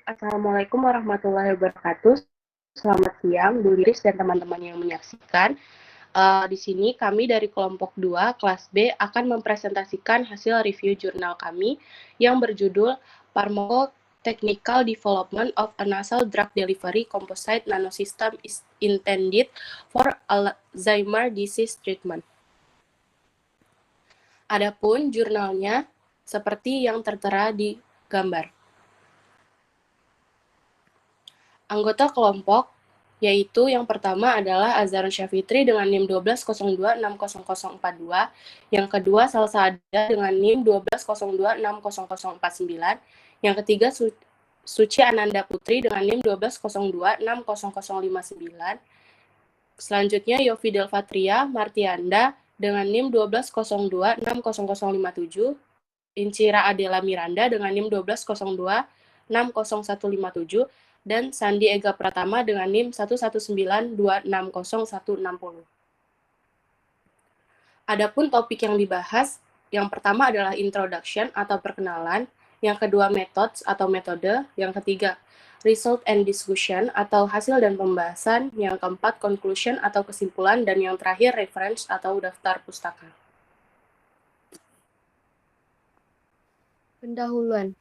Assalamualaikum warahmatullahi wabarakatuh. Selamat siang, Bu Liris dan teman-teman yang menyaksikan. Di sini kami dari kelompok 2, kelas B, akan mempresentasikan hasil review jurnal kami yang berjudul Pharmacotechnical Development of a Nasal Drug Delivery Composite Nanosystem is Intended for Alzheimer Disease Treatment. Adapun jurnalnya seperti yang tertera di gambar. Anggota kelompok yaitu yang pertama adalah Azharun Syafitri dengan NIM 1202600042, yang kedua Salsa Ada dengan NIM 1202600049, yang ketiga Suci Ananda Putri dengan NIM 1202600059. Selanjutnya Yofi Delvatria Martianda dengan NIM 1202600057, Incira Adela Miranda dengan NIM 1202600157, dan Sandi Ega Pratama dengan NIM 1192600160. Adapun topik yang dibahas, yang pertama adalah introduction atau perkenalan, yang kedua methods atau metode, yang ketiga result and discussion atau hasil dan pembahasan, yang keempat conclusion atau kesimpulan, dan yang terakhir reference atau daftar pustaka. Pendahuluan.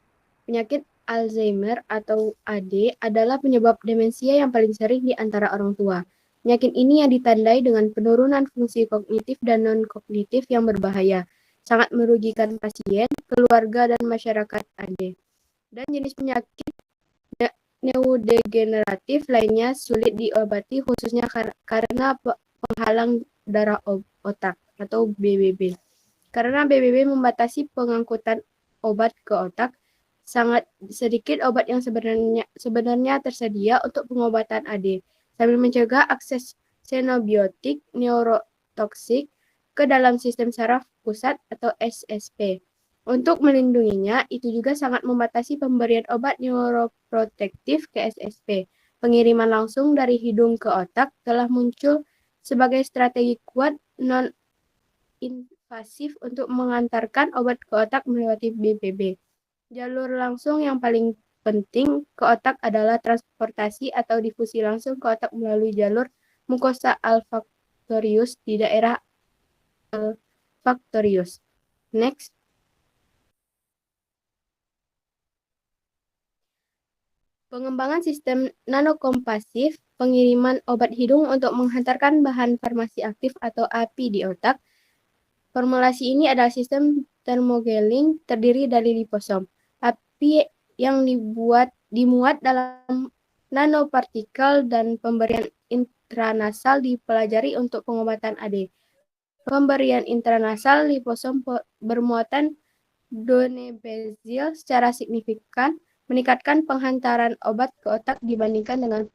Penyakit Alzheimer atau AD adalah penyebab demensia yang paling sering di antara orang tua. Penyakit ini yang ditandai dengan penurunan fungsi kognitif dan non-kognitif yang berbahaya, sangat merugikan pasien, keluarga, dan masyarakat AD. Dan jenis penyakit neurodegeneratif lainnya sulit diobati khususnya karena penghalang darah otak atau BBB. Karena BBB membatasi pengangkutan obat ke otak, sangat sedikit obat yang sebenarnya tersedia untuk pengobatan AD, sambil mencegah akses xenobiotik neurotoksik ke dalam sistem saraf pusat atau SSP. Untuk melindunginya, itu juga sangat membatasi pemberian obat neuroprotektif ke SSP. Pengiriman langsung dari hidung ke otak telah muncul sebagai strategi kuat non-invasif untuk mengantarkan obat ke otak melewati BBB. Jalur langsung yang paling penting ke otak adalah transportasi atau difusi langsung ke otak melalui jalur mukosa olfaktorius di daerah olfaktorius. Next. Pengembangan sistem nanokompasif, pengiriman obat hidung untuk menghantarkan bahan farmasi aktif atau API di otak. Formulasi ini adalah sistem thermogeling terdiri dari liposom. API yang dimuat dalam nanopartikel dan pemberian intranasal dipelajari untuk pengobatan AD. Pemberian intranasal liposom bermuatan donepezil secara signifikan meningkatkan penghantaran obat ke otak dibandingkan dengan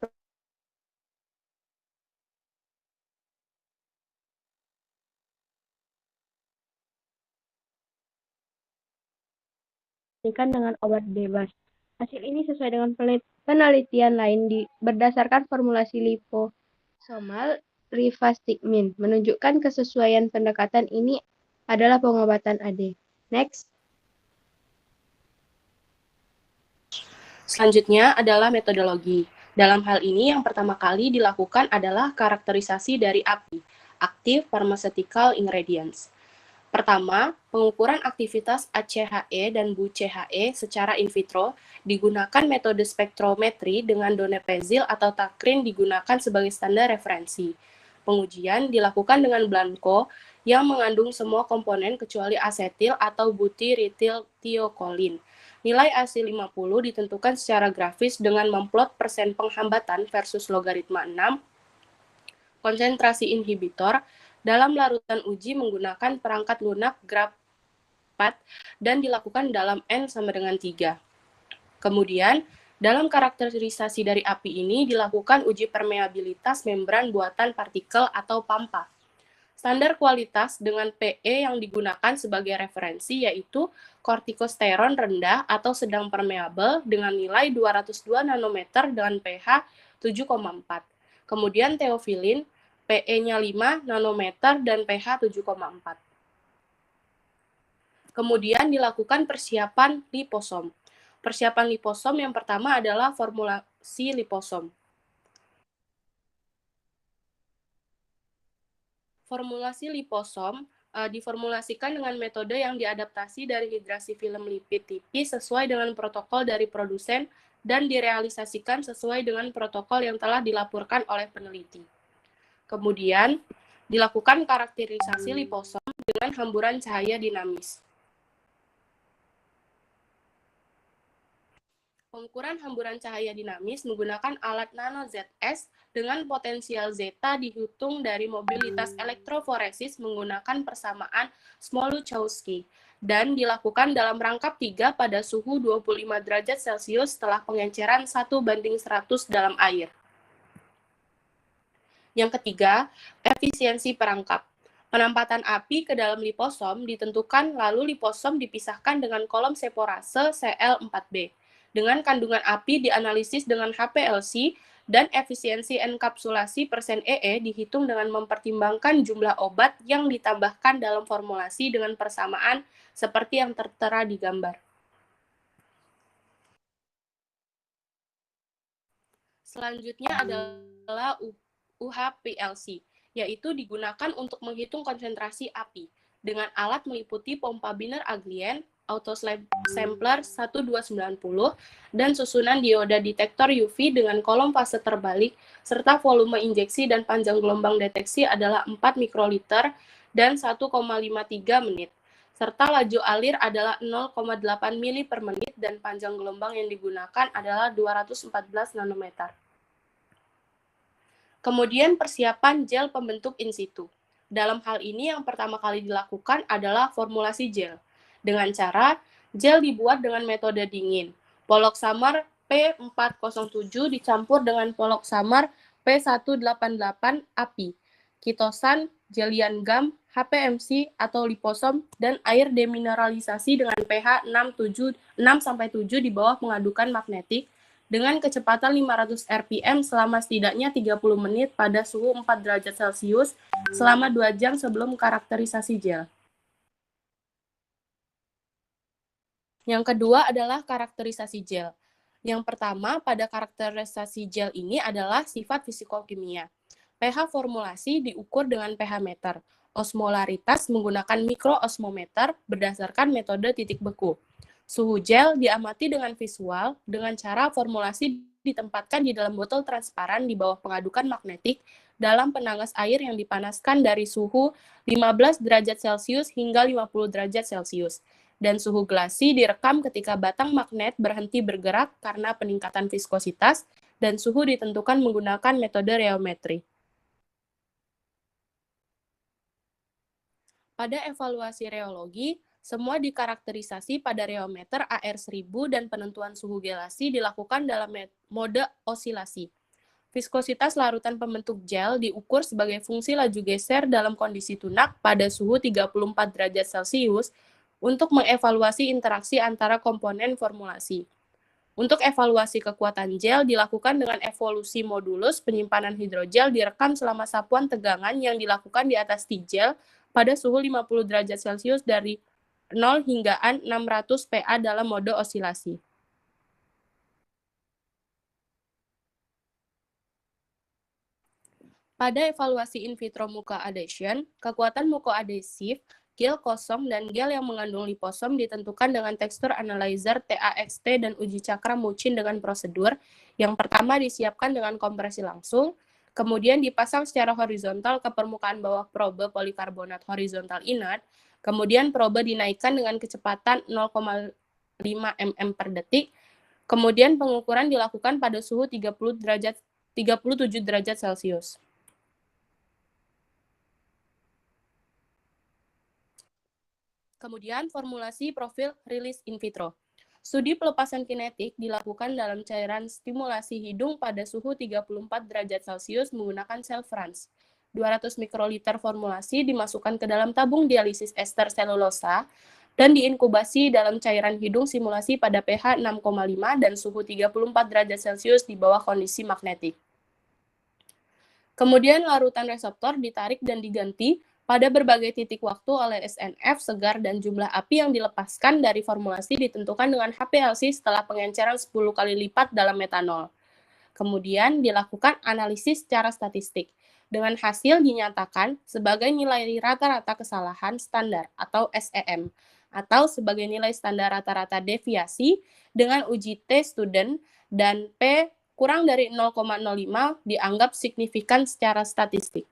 obat bebas. Hasil ini sesuai dengan penelitian lain berdasarkan formulasi liposomal rivastigmine, menunjukkan kesesuaian pendekatan ini adalah pengobatan AD. Next. Selanjutnya adalah metodologi. Dalam hal ini yang pertama kali dilakukan adalah karakterisasi dari API, Active Pharmaceutical Ingredients. Pertama, pengukuran aktivitas ACHE dan BU-CHE secara in vitro digunakan metode spektrometri dengan donepezil atau takrin digunakan sebagai standar referensi. Pengujian dilakukan dengan blanko yang mengandung semua komponen kecuali asetil atau butyryltiokolin. Nilai AC50 ditentukan secara grafis dengan memplot persen penghambatan versus logaritma 6, konsentrasi inhibitor, dalam larutan uji menggunakan perangkat lunak Graph-PAT dan dilakukan dalam N sama dengan 3. Kemudian, dalam karakterisasi dari API ini dilakukan uji permeabilitas membran buatan partikel atau PAMPA. Standar kualitas dengan PE yang digunakan sebagai referensi yaitu kortikosteron rendah atau sedang permeabel dengan nilai 202 nanometer dengan pH 7,4. Kemudian teofilin PE-nya 5 nanometer dan pH 7,4. Kemudian dilakukan persiapan liposom. Persiapan liposom yang pertama adalah formulasi liposom. Formulasi liposom diformulasikan dengan metode yang diadaptasi dari hidrasi film lipid tipis sesuai dengan protokol dari produsen dan direalisasikan sesuai dengan protokol yang telah dilaporkan oleh peneliti. Kemudian, dilakukan karakterisasi liposom dengan hamburan cahaya dinamis. Pengukuran hamburan cahaya dinamis menggunakan alat nano ZS dengan potensial zeta dihitung dari mobilitas elektroforesis menggunakan persamaan Smoluchowski dan dilakukan dalam rangkap 3 pada suhu 25 derajat Celcius setelah pengenceran 1:100 dalam air. Yang ketiga, efisiensi perangkap. Penampatan api ke dalam liposom ditentukan lalu liposom dipisahkan dengan kolom seporase Cl4b. Dengan kandungan api dianalisis dengan HPLC dan efisiensi enkapsulasi persen EE dihitung dengan mempertimbangkan jumlah obat yang ditambahkan dalam formulasi dengan persamaan seperti yang tertera di gambar. Selanjutnya adalah UHPLC, yaitu digunakan untuk menghitung konsentrasi api dengan alat meliputi pompa Wiener-Aglien, autosampler 1290, dan susunan dioda detektor UV dengan kolom fase terbalik, serta volume injeksi dan panjang gelombang deteksi adalah 4 mikroliter dan 1,53 menit, serta laju alir adalah 0,8 mili per menit dan panjang gelombang yang digunakan adalah 214 nanometer. Kemudian persiapan gel pembentuk in situ. Dalam hal ini yang pertama kali dilakukan adalah formulasi gel. Dengan cara, gel dibuat dengan metode dingin. Polok samar P407 dicampur dengan polok samar P188 api, kitosan, gelian gam, HPMC atau liposom, dan air demineralisasi dengan pH 6-7 di bawah pengadukan magnetik dengan kecepatan 500 rpm selama setidaknya 30 menit pada suhu 4 derajat Celcius selama 2 jam sebelum karakterisasi gel. Yang kedua adalah karakterisasi gel. Yang pertama pada karakterisasi gel ini adalah sifat fisikokimia. pH formulasi diukur dengan pH meter. Osmolaritas menggunakan mikroosmometer berdasarkan metode titik beku. Suhu gel diamati dengan visual dengan cara formulasi ditempatkan di dalam botol transparan di bawah pengadukan magnetik dalam penangas air yang dipanaskan dari suhu 15 derajat Celcius hingga 50 derajat Celcius. Dan suhu gelasi direkam ketika batang magnet berhenti bergerak karena peningkatan viskositas, dan suhu ditentukan menggunakan metode reometri. Pada evaluasi reologi, semua dikarakterisasi pada reometer AR1000 dan penentuan suhu gelasi dilakukan dalam mode osilasi. Viskositas larutan pembentuk gel diukur sebagai fungsi laju geser dalam kondisi tunak pada suhu 34 derajat Celcius untuk mengevaluasi interaksi antara komponen formulasi. Untuk evaluasi kekuatan gel dilakukan dengan evolusi modulus penyimpanan hidrogel direkam selama sapuan tegangan yang dilakukan di atas T-gel pada suhu 50 derajat Celcius dari 0 hingga 600 PA dalam mode osilasi. Pada evaluasi in vitro mucoadhesion, kekuatan mucoadhesif, gel kosong, dan gel yang mengandung liposom ditentukan dengan tekstur analyzer TAXT dan uji cakra Muchin dengan prosedur. Yang pertama disiapkan dengan kompresi langsung, kemudian dipasang secara horizontal ke permukaan bawah probe polikarbonat horizontal inert, kemudian probe dinaikkan dengan kecepatan 0,5 mm per detik, kemudian pengukuran dilakukan pada suhu 37 derajat Celcius. Kemudian formulasi profil rilis in vitro. Studi pelepasan kinetik dilakukan dalam cairan stimulasi hidung pada suhu 34 derajat Celcius menggunakan sel Franz. 200 mikroliter formulasi dimasukkan ke dalam tabung dialisis ester selulosa dan diinkubasi dalam cairan hidung simulasi pada pH 6,5 dan suhu 34 derajat Celcius di bawah kondisi magnetik. Kemudian larutan reseptor ditarik dan diganti pada berbagai titik waktu oleh SNF segar dan jumlah api yang dilepaskan dari formulasi ditentukan dengan HPLC setelah pengenceran 10 kali lipat dalam metanol. Kemudian dilakukan analisis secara statistik. Dengan hasil dinyatakan sebagai nilai rata-rata kesalahan standar atau SEM atau sebagai nilai standar rata-rata deviasi dengan uji T student dan P kurang dari 0,05 dianggap signifikan secara statistik.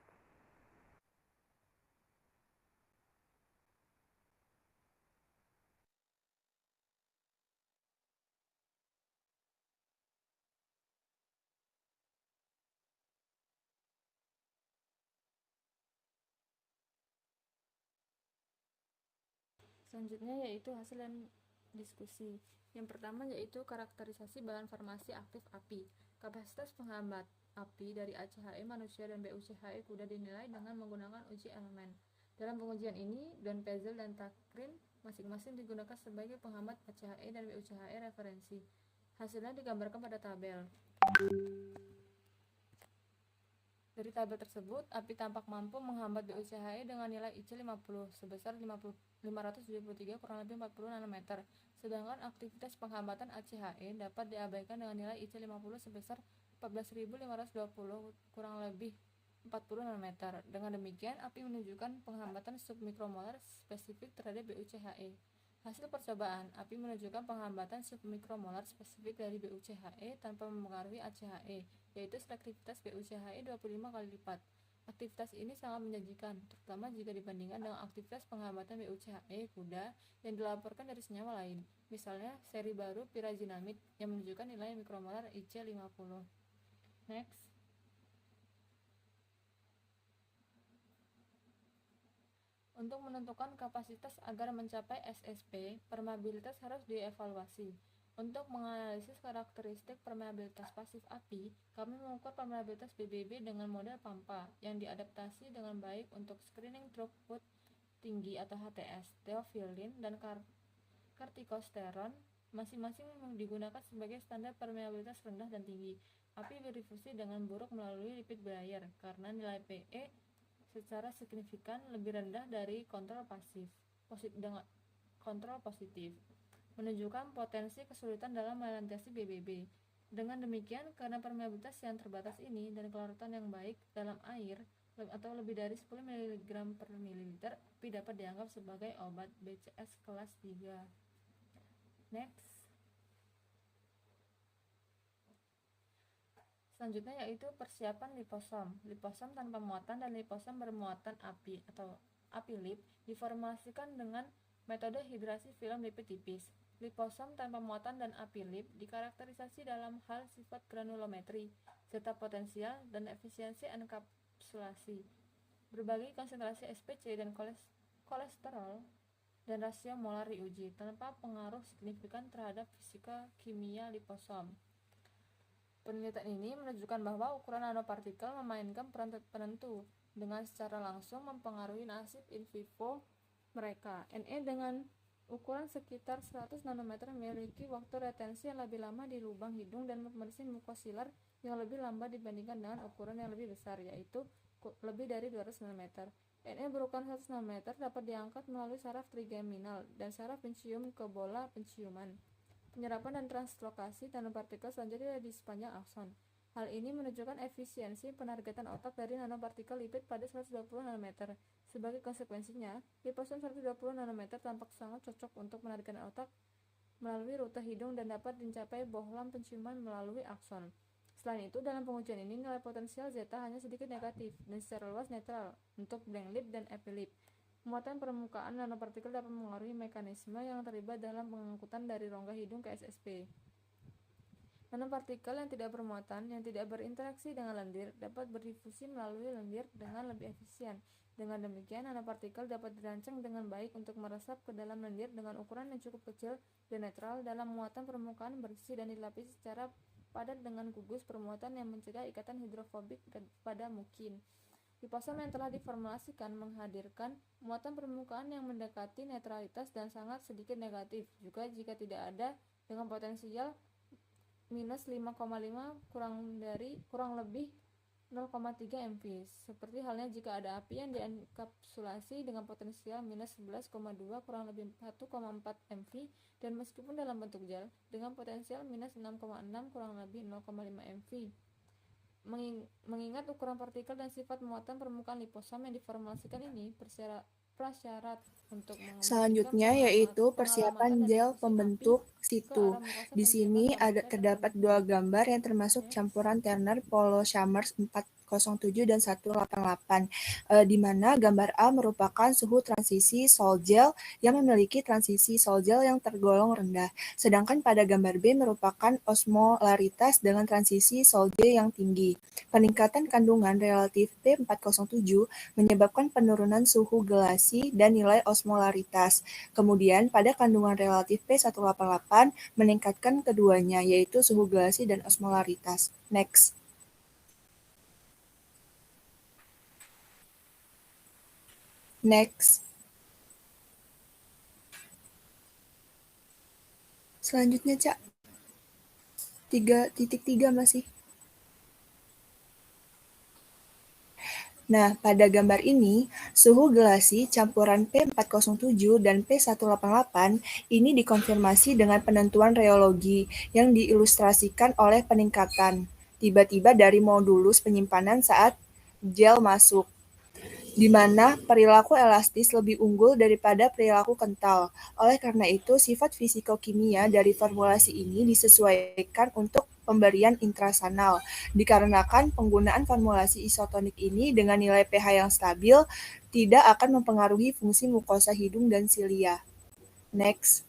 Selanjutnya yaitu hasil dan diskusi. Yang pertama yaitu karakterisasi bahan farmasi aktif api. Kapasitas penghambat api dari ACHE manusia dan BUCHE kuda dinilai dengan menggunakan uji elemen. Dalam pengujian ini, Don Pezel dan Takrin masing-masing digunakan sebagai penghambat ACHE dan BUCHE referensi. Hasilnya digambarkan pada tabel. Dari tabel tersebut, api tampak mampu menghambat BUCHE dengan nilai IC 50 sebesar 573 kurang lebih 40 nanometer. Sedangkan aktivitas penghambatan ACHE dapat diabaikan dengan nilai IC 50 sebesar 14.520 kurang lebih 40 nanometer. Dengan demikian, api menunjukkan penghambatan submikromolar spesifik terhadap BUCHE. Hasil percobaan, api menunjukkan penghambatan submikromolar spesifik dari BUCHE tanpa mempengaruhi ACHE, yaitu selektivitas BUCHE 25 kali lipat. Aktivitas ini sangat menjanjikan, terutama jika dibandingkan dengan aktivitas penghambatan BUCHE kuda yang dilaporkan dari senyawa lain, misalnya seri baru pirazinamid yang menunjukkan nilai mikromolar IC 50. Next. Untuk menentukan kapasitas agar mencapai SSP, permeabilitas harus dievaluasi. Untuk menganalisis karakteristik permeabilitas pasif api, kami mengukur permeabilitas BBB dengan model PAMPA yang diadaptasi dengan baik untuk screening throughput tinggi atau HTS, theophylline, dan kortikosteron masing-masing digunakan sebagai standar permeabilitas rendah dan tinggi. Api berdifusi dengan buruk melalui lipid barrier karena nilai PE secara signifikan lebih rendah dari kontrol positif, menunjukkan potensi kesulitan dalam melintasi BBB. Dengan demikian, karena permeabilitas yang terbatas ini dan kelarutan yang baik dalam air atau lebih dari 10 mg per mililiter, api dapat dianggap sebagai obat BCS kelas 3. Next. Selanjutnya yaitu persiapan liposom. Liposom tanpa muatan dan liposom bermuatan api atau api lip diformulasikan dengan metode hidrasi film lipid tipis. Liposom tanpa muatan dan api lip dikarakterisasi dalam hal sifat granulometri, zeta potensial, dan efisiensi enkapsulasi. Berbagai konsentrasi SPC dan kolesterol dan rasio molar diuji tanpa pengaruh signifikan terhadap fisika kimia liposom. Penelitian ini menunjukkan bahwa ukuran nanopartikel memainkan peran penentu dengan secara langsung mempengaruhi nasib in vivo mereka. Ne dengan ukuran sekitar 100 nanometer memiliki waktu retensi yang lebih lama di lubang hidung dan pembersih mukosiler yang lebih lambat dibandingkan dengan ukuran yang lebih besar, yaitu lebih dari 200 nanometer. Ne berukuran 100 nanometer dapat diangkat melalui saraf trigeminal dan saraf pencium ke bola penciuman. Penyerapan dan translokasi nanopartikel selanjutnya di sepanjang akson. Hal ini menunjukkan efisiensi penargetan otak dari nanopartikel lipid pada 120 nanometer. Sebagai konsekuensinya, liposom 120 nanometer tampak sangat cocok untuk menargetkan otak melalui rute hidung dan dapat dicapai bohlam penciuman melalui akson. Selain itu, dalam pengujian ini nilai potensial zeta hanya sedikit negatif dan secara luas netral untuk blank lip dan epilip. Muatan permukaan nanopartikel dapat mengaruhi mekanisme yang terlibat dalam pengangkutan dari rongga hidung ke SSP. Nanopartikel yang tidak bermuatan, yang tidak berinteraksi dengan lendir, dapat berdifusi melalui lendir dengan lebih efisien. Dengan demikian, nanopartikel dapat dirancang dengan baik untuk meresap ke dalam lendir dengan ukuran yang cukup kecil dan netral dalam muatan permukaan bersih dan dilapisi secara padat dengan gugus permuatan yang mencegah ikatan hidrofobik pada mukin. Liposom yang telah diformulasikan menghadirkan muatan permukaan yang mendekati netralitas dan sangat sedikit negatif, juga jika tidak ada, dengan potensial minus 5,5 kurang lebih 0,3 mV. Seperti halnya jika ada api yang dienkapsulasi dengan potensial minus 11,2 kurang lebih 1,4 mV dan meskipun dalam bentuk gel dengan potensial minus 6,6 kurang lebih 0,5 mV. Mengingat ukuran partikel dan sifat muatan permukaan liposom yang diformulasikan ini prasyarat untuk mengomunikasikan Selanjutnya yaitu persiapan gel pembentuk situ. Di sini terdapat dua gambar yang termasuk campuran Turner Polo Summers 407 dan 188, di mana gambar A merupakan suhu transisi sol gel yang memiliki transisi sol gel yang tergolong rendah, sedangkan pada gambar B merupakan osmolaritas dengan transisi sol J yang tinggi. Peningkatan kandungan relatif P407 menyebabkan penurunan suhu gelasi dan nilai osmolaritas. Kemudian pada kandungan relatif P188 meningkatkan keduanya, yaitu suhu gelasi dan osmolaritas. Next. Selanjutnya, Cak. 3.3 masih. Nah, pada gambar ini, suhu gelasi campuran P407 dan P188 ini dikonfirmasi dengan penentuan reologi yang diilustrasikan oleh peningkatan tiba-tiba dari modulus penyimpanan saat gel masuk, di mana perilaku elastis lebih unggul daripada perilaku kental. Oleh karena itu, sifat fisikokimia dari formulasi ini disesuaikan untuk pemberian intrasanal, dikarenakan penggunaan formulasi isotonik ini dengan nilai pH yang stabil tidak akan mempengaruhi fungsi mukosa hidung dan silia. Next.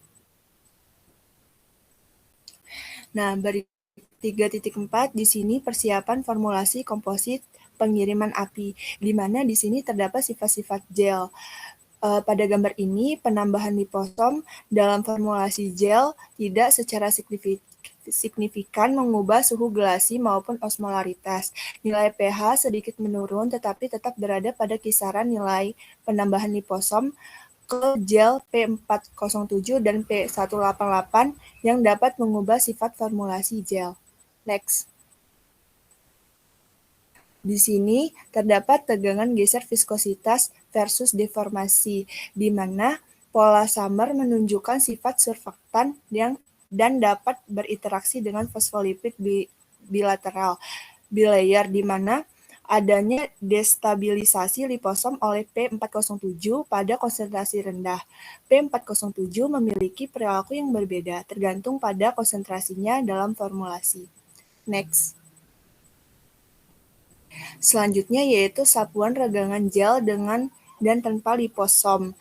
Nah, 3.4 di sini persiapan formulasi komposit pengiriman api, di mana di sini terdapat sifat-sifat gel. Pada gambar ini, penambahan liposom dalam formulasi gel tidak secara signifikan mengubah suhu gelasi maupun osmolaritas. Nilai pH sedikit menurun tetapi tetap berada pada kisaran nilai penambahan liposom ke gel P407 dan P188 yang dapat mengubah sifat formulasi gel. Next. Di sini terdapat tegangan geser viskositas versus deformasi, di mana pola Summer menunjukkan sifat surfaktan dan dapat berinteraksi dengan fosfolipid bilateral bilayer, di mana adanya destabilisasi liposom oleh P407 pada konsentrasi rendah. P407 memiliki perilaku yang berbeda tergantung pada konsentrasinya dalam formulasi. Next. Selanjutnya yaitu sapuan regangan gel dengan dan tanpa liposom.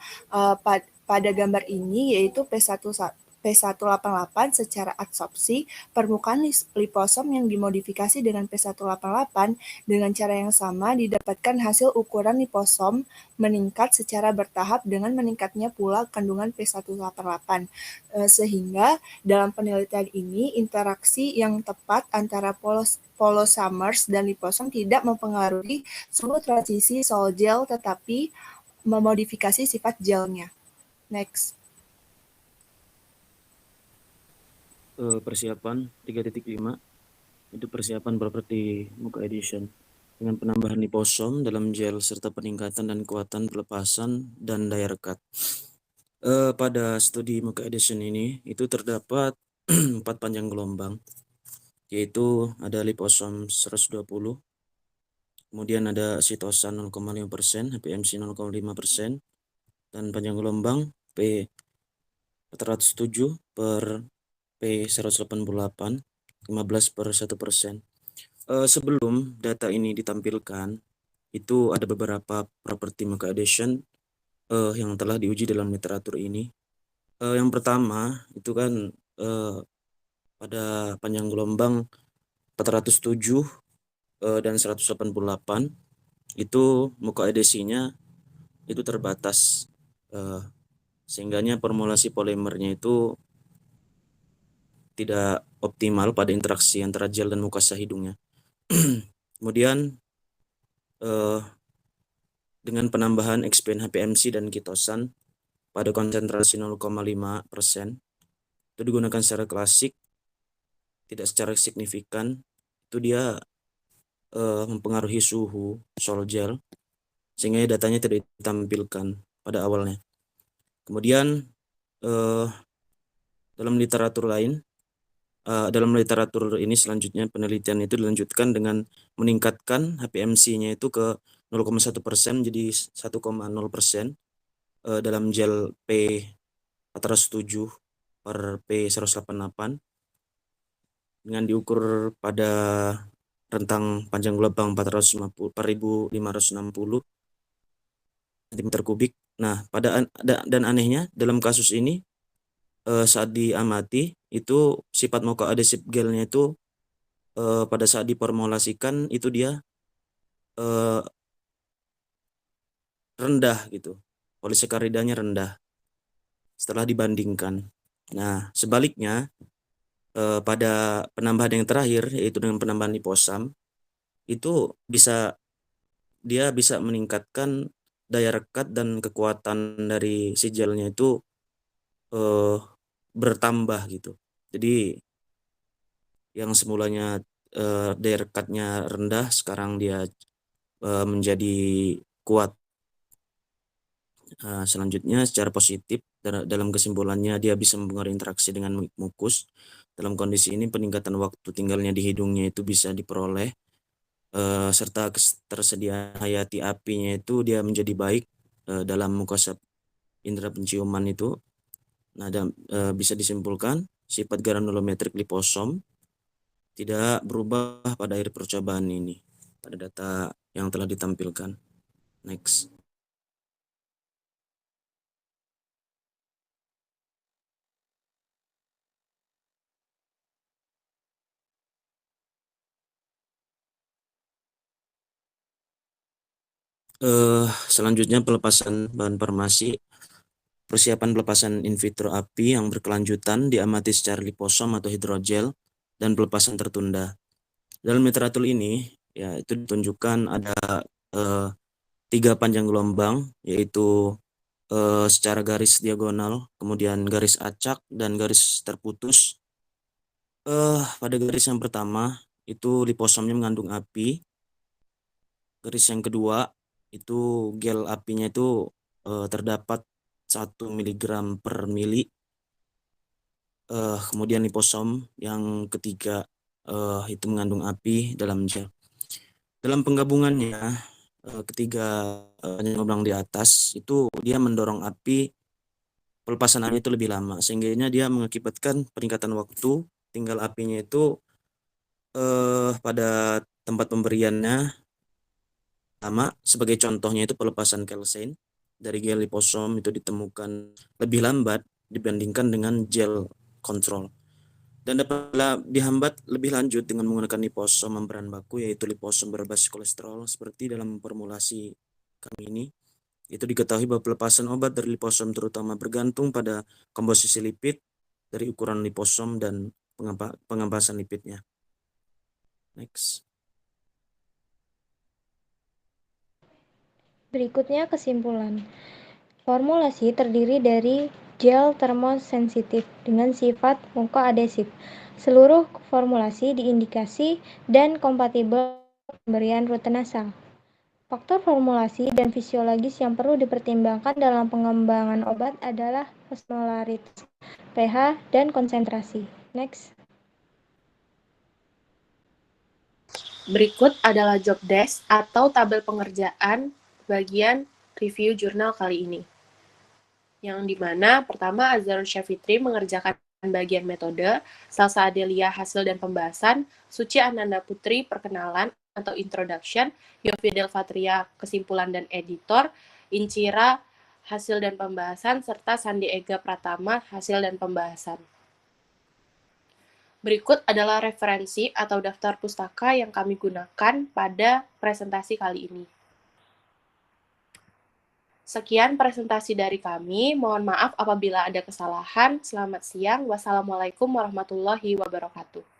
Pada gambar ini yaitu P188 secara adsorpsi, permukaan liposom yang dimodifikasi dengan P188 dengan cara yang sama didapatkan hasil ukuran liposom meningkat secara bertahap dengan meningkatnya pula kandungan P188. Sehingga dalam penelitian ini interaksi yang tepat antara Polo Summers dan liposom tidak mempengaruhi suhu transisi sol gel tetapi memodifikasi sifat gelnya. Next. Persiapan 3.5 itu persiapan properti Muka Edition dengan penambahan liposom dalam gel serta peningkatan dan kekuatan pelepasan dan daya rekat. Pada studi Muka Edition ini itu terdapat 4 panjang gelombang, yaitu ada liposom 120, kemudian ada sitosa 0,5%, HPMC 0,5%, dan panjang gelombang P407 per P188, 15/1%. Sebelum data ini ditampilkan, itu ada beberapa properti Muka Edition yang telah diuji dalam literatur ini. Yang pertama itu kan pada panjang gelombang 407 dan 188 itu muka edesinya itu terbatas, sehingganya formulasi polimernya itu tidak optimal pada interaksi antara gel dan mukosa hidungnya. Kemudian dengan penambahan expand HPMC dan kitosan pada konsentrasi 0,5% itu digunakan secara klasik, tidak secara signifikan, itu dia mempengaruhi suhu sol gel, sehingga datanya tidak ditampilkan pada awalnya. Kemudian dalam literatur ini selanjutnya penelitian itu dilanjutkan dengan meningkatkan HPMC-nya itu ke 0,1% jadi 1,0% dalam gel P407 per P188 dengan diukur pada rentang panjang gelombang 4.560 cm3. Nah, dan anehnya dalam kasus ini saat diamati itu sifat muka adhesif gelnya itu pada saat diformulasikan itu dia rendah gitu, polisakaridanya rendah setelah dibandingkan. Nah, sebaliknya pada penambahan yang terakhir yaitu dengan penambahan liposam itu dia bisa meningkatkan daya rekat dan kekuatan dari si gelnya itu bertambah gitu. Jadi yang semulanya daya rekatnya rendah sekarang dia menjadi kuat. Selanjutnya secara positif dalam kesimpulannya dia bisa mempengaruhi interaksi dengan mukus. Dalam kondisi ini peningkatan waktu tinggalnya di hidungnya itu bisa diperoleh serta ketersediaan hayati apinya itu dia menjadi baik dalam mukosa indera penciuman itu. Nah, bisa disimpulkan sifat granulometrik liposom tidak berubah pada akhir percobaan ini pada data yang telah ditampilkan. Next. Selanjutnya pelepasan bahan farmasi. Persiapan pelepasan in vitro api yang berkelanjutan diamati secara liposom atau hidrogel dan pelepasan tertunda. Dalam literatur ini ya itu ditunjukkan ada 3 panjang gelombang yaitu secara garis diagonal, kemudian garis acak dan garis terputus. Pada garis yang pertama itu liposomnya mengandung api. Garis yang kedua itu gel apinya itu terdapat 1 mg per mili. Kemudian liposom yang ketiga itu mengandung api dalam gel. Dalam penggabungannya ketiga gelombang di atas itu dia mendorong api, pelepasan api itu lebih lama sehingga dia mengakibatkan peningkatan waktu tinggal apinya itu pada tempat pemberiannya lama. Sebagai contohnya itu pelepasan kelsen dari gel liposom itu ditemukan lebih lambat dibandingkan dengan gel kontrol dan dapat dihambat lebih lanjut dengan menggunakan liposom membran baku yaitu liposom berbasis kolesterol seperti dalam formulasi kami ini. Itu diketahui bahwa pelepasan obat dari liposom terutama bergantung pada komposisi lipid dari ukuran liposom dan pengempasan lipidnya. Next. Berikutnya kesimpulan. Formulasi terdiri dari gel termosensitif dengan sifat mukoadhesif. Seluruh formulasi diindikasi dan kompatibel pemberian rute nasal. Faktor formulasi dan fisiologis yang perlu dipertimbangkan dalam pengembangan obat adalah osmolaritas, pH, dan konsentrasi. Next. Berikut adalah job desk atau tabel pengerjaan bagian review jurnal kali ini. Yang dimana pertama Azharun Syafitri mengerjakan bagian metode, Salsa Adelia hasil dan pembahasan, Suci Ananda Putri perkenalan atau introduction, Yofi Delvatria kesimpulan dan editor, Incira hasil dan pembahasan, serta Sandi Ega Pratama hasil dan pembahasan. Berikut adalah referensi atau daftar pustaka yang kami gunakan pada presentasi kali ini. Sekian presentasi dari kami. Mohon maaf apabila ada kesalahan. Selamat siang. Wassalamualaikum warahmatullahi wabarakatuh.